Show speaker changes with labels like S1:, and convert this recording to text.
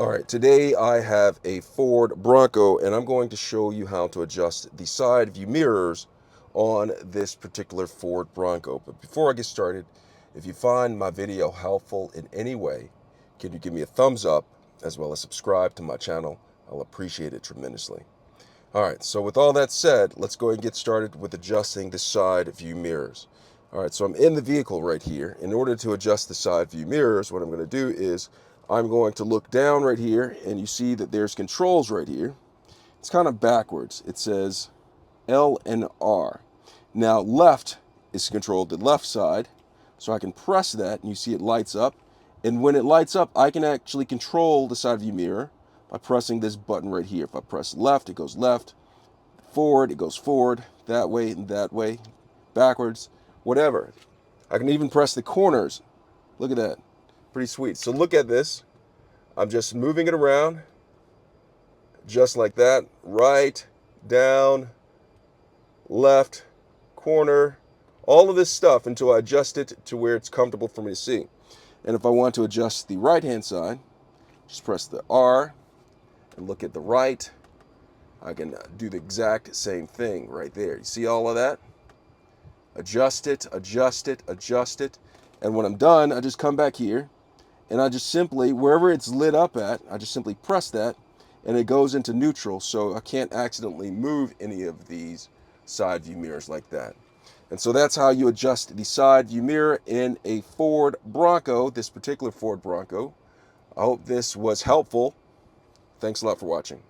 S1: All right, today I have a Ford Bronco and I'm going to show you how to adjust the side view mirrors on this particular Ford Bronco. But before I get started, if you find my video helpful in any way, can you give me a thumbs up as well as subscribe to my channel? I'll appreciate it tremendously. All right, so with all that said, let's go ahead and get started with adjusting the side view mirrors. All right, so I'm in the vehicle right here. In order to adjust the side view mirrors, what I'm going to do is I'm going to look down right here, and you see that there's controls right here. It's kind of backwards. It says L and R. Now, left is controlled the left side, so I can press that, and you see it lights up. And when it lights up, I can actually control the side view mirror by pressing this button right here. If I press left, it goes left. Forward, it goes forward, that way and that way, backwards, whatever. I can even press the corners. Look at that. Pretty sweet. So look at this. I'm just moving it around just like that. Right, down, left, corner, all of this stuff until I adjust it to where it's comfortable for me to see. And if I want to adjust the right-hand side, just press the R and look at the right. I can do the exact same thing right there. You see all of that? Adjust it, adjust it, adjust it. And when I'm done, I just come back here and I just simply, wherever it's lit up at, I just simply press that and it goes into neutral, so I can't accidentally move any of these side view mirrors like that. And so that's how you adjust the side view mirror in a Ford Bronco, this particular Ford Bronco. I hope this was helpful. Thanks a lot for watching.